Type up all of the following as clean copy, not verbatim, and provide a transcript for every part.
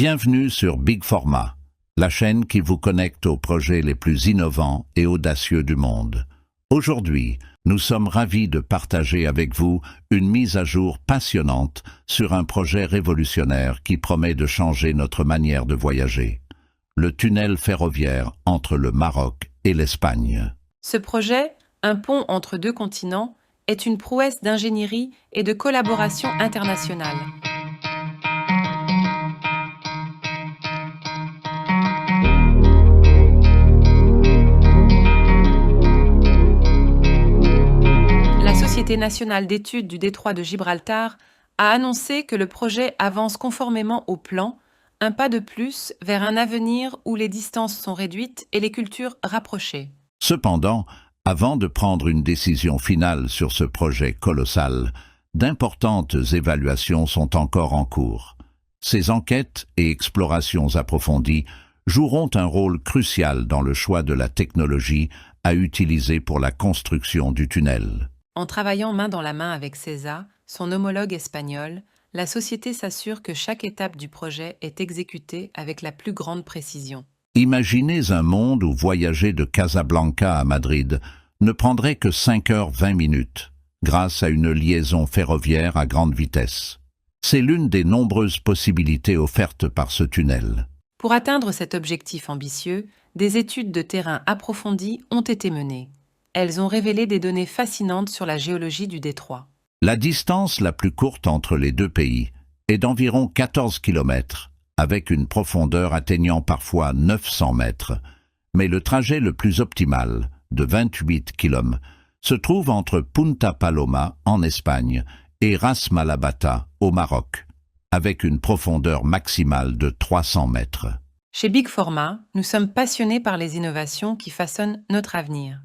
Bienvenue sur Big Pharma, la chaîne qui vous connecte aux projets les plus innovants et audacieux du monde. Aujourd'hui, nous sommes ravis de partager avec vous une mise à jour passionnante sur un projet révolutionnaire qui promet de changer notre manière de voyager. Le tunnel ferroviaire entre le Maroc et l'Espagne. Ce projet, un pont entre deux continents, est une prouesse d'ingénierie et de collaboration internationale. La Société nationale d'études du détroit de Gibraltar a annoncé que le projet avance conformément au plan, un pas de plus vers un avenir où les distances sont réduites et les cultures rapprochées. Cependant, avant de prendre une décision finale sur ce projet colossal, d'importantes évaluations sont encore en cours. Ces enquêtes et explorations approfondies joueront un rôle crucial dans le choix de la technologie à utiliser pour la construction du tunnel. En travaillant main dans la main avec CESA, son homologue espagnol, la société s'assure que chaque étape du projet est exécutée avec la plus grande précision. Imaginez un monde où voyager de Casablanca à Madrid ne prendrait que 5h20 grâce à une liaison ferroviaire à grande vitesse. C'est l'une des nombreuses possibilités offertes par ce tunnel. Pour atteindre cet objectif ambitieux, des études de terrain approfondies ont été menées. Elles ont révélé des données fascinantes sur la géologie du détroit. La distance la plus courte entre les deux pays est d'environ 14 km, avec une profondeur atteignant parfois 900 mètres. Mais le trajet le plus optimal, de 28 km, se trouve entre Punta Paloma, en Espagne, et Ras Malabata, au Maroc, avec une profondeur maximale de 300 mètres. Chez Big Pharma, nous sommes passionnés par les innovations qui façonnent notre avenir.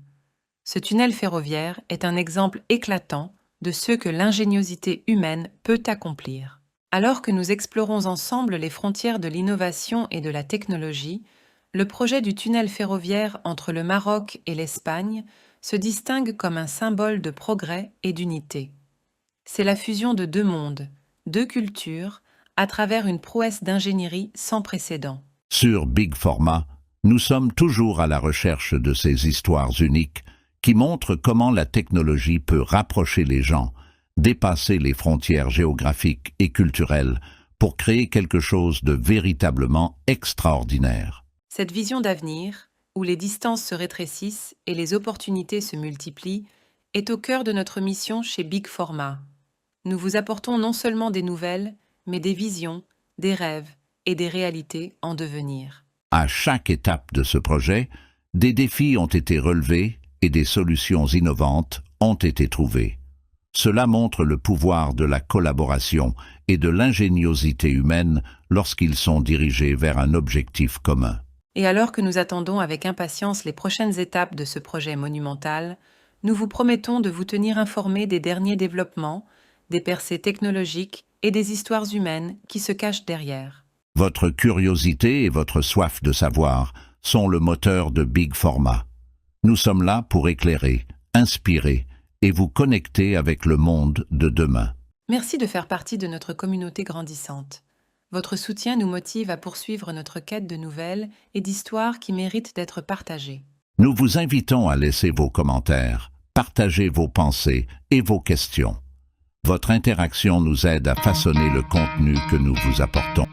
Ce tunnel ferroviaire est un exemple éclatant de ce que l'ingéniosité humaine peut accomplir. Alors que nous explorons ensemble les frontières de l'innovation et de la technologie, le projet du tunnel ferroviaire entre le Maroc et l'Espagne se distingue comme un symbole de progrès et d'unité. C'est la fusion de deux mondes, deux cultures, à travers une prouesse d'ingénierie sans précédent. Sur Big Pharma, nous sommes toujours à la recherche de ces histoires uniques qui montrent comment la technologie peut rapprocher les gens, dépasser les frontières géographiques et culturelles pour créer quelque chose de véritablement extraordinaire. Cette vision d'avenir, où les distances se rétrécissent et les opportunités se multiplient, est au cœur de notre mission chez Big Pharma. Nous vous apportons non seulement des nouvelles, mais des visions, des rêves et des réalités en devenir. À chaque étape de ce projet, des défis ont été relevés et des solutions innovantes ont été trouvées. Cela montre le pouvoir de la collaboration et de l'ingéniosité humaine lorsqu'ils sont dirigés vers un objectif commun. Et alors que nous attendons avec impatience les prochaines étapes de ce projet monumental, nous vous promettons de vous tenir informés des derniers développements, des percées technologiques et des histoires humaines qui se cachent derrière. Votre curiosité et votre soif de savoir sont le moteur de Big Pharma. Nous sommes là pour éclairer, inspirer et vous connecter avec le monde de demain. Merci de faire partie de notre communauté grandissante. Votre soutien nous motive à poursuivre notre quête de nouvelles et d'histoires qui méritent d'être partagées. Nous vous invitons à laisser vos commentaires, partager vos pensées et vos questions. Votre interaction nous aide à façonner le contenu que nous vous apportons.